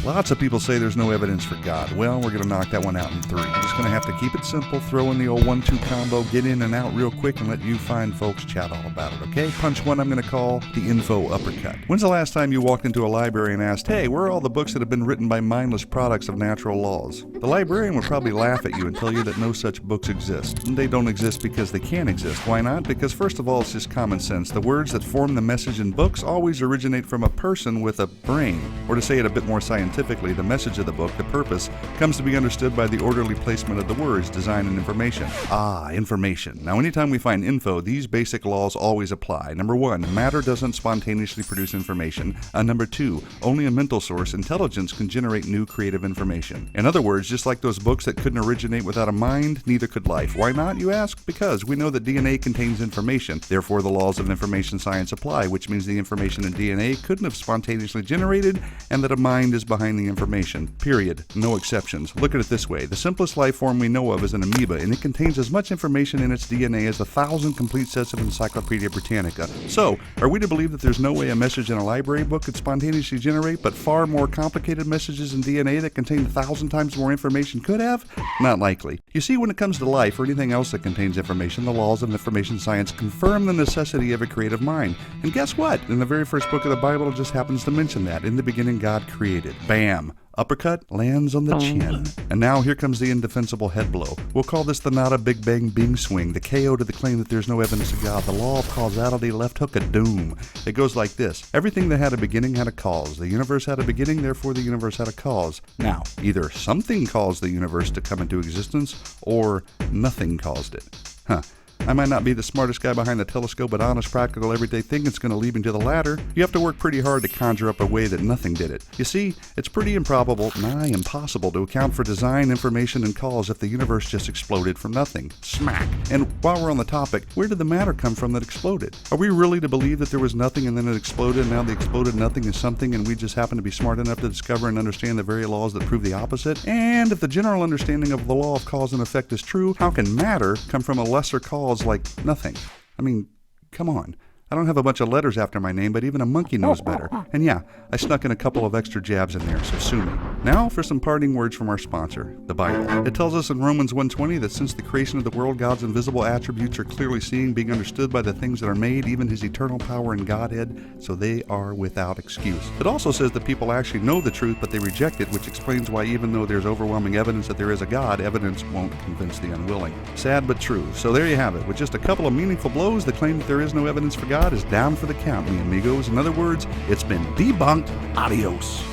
Lots of people say there's no evidence for God. Well, we're going to knock that one out in 3. I'm just going to have to keep it simple, throw in the old 1-2 combo, get in and out real quick, and let you fine folks chat all about it, okay? Punch 1 I'm going to call the info uppercut. When's the last time you walked into a library and asked, hey, where are all the books that have been written by mindless products of natural laws? The librarian would probably laugh at you and tell you that no such books exist. And they don't exist because they can't exist. Why not? Because first of all, it's just common sense. The words that form the message in books always originate from a person with a brain. Or to say it a bit more scientifically, the message of the book, the purpose, comes to be understood by the orderly placement of the words, design, and information. Information. Now, anytime we find info, these basic laws always apply. Number 1, matter doesn't spontaneously produce information. Number 2, only a mental source, intelligence, can generate new creative information. In other words, just like those books that couldn't originate without a mind, neither could life. Why not, you ask? Because we know that DNA contains information. Therefore, the laws of information science apply, which means the information in DNA couldn't have spontaneously generated, and that a mind is behind the information. Period. No exceptions. Look at it this way. The simplest life form we know of is an amoeba, and it contains as much information in its DNA as 1,000 complete sets of Encyclopedia Britannica. So, are we to believe that there's no way a message in a library book could spontaneously generate, but far more complicated messages in DNA that contain 1,000 times more information could have? Not likely. You see, when it comes to life or anything else that contains information, the laws of information science confirm the necessity of a creative mind. And guess what? In the very first book of the Bible, it just happens to mention that. In the beginning, God created. Bam! Uppercut lands on the chin. And now here comes the indefensible head blow. We'll call this the Nada Big Bang Bing swing, the KO to the claim that there's no evidence of God, the law of causality, left hook of doom. It goes like this. Everything that had a beginning had a cause. The universe had a beginning, therefore the universe had a cause. Now, either something caused the universe to come into existence, or nothing caused it. I might not be the smartest guy behind the telescope, but honest, practical, everyday thinking's going to lead me to the latter. You have to work pretty hard to conjure up a way that nothing did it. You see, it's pretty improbable, nigh impossible, to account for design, information, and cause if the universe just exploded from nothing. Smack! And while we're on the topic, where did the matter come from that exploded? Are we really to believe that there was nothing and then it exploded, and now the exploded nothing is something, and we just happen to be smart enough to discover and understand the very laws that prove the opposite? And if the general understanding of the law of cause and effect is true, how can matter come from a lesser cause like nothing? I mean, come on. I don't have a bunch of letters after my name, but even a monkey knows better. And yeah, I snuck in a couple of extra jabs in there, so sue me. Now for some parting words from our sponsor, the Bible. It tells us in Romans 1:20 that since the creation of the world, God's invisible attributes are clearly seen, being understood by the things that are made, even his eternal power and Godhead, so they are without excuse. It also says that people actually know the truth, but they reject it, which explains why even though there's overwhelming evidence that there is a God, evidence won't convince the unwilling. Sad but true. So there you have it. With just a couple of meaningful blows, the claim that there is no evidence for God is down for the count, mi amigos. In other words, it's been debunked. Adios.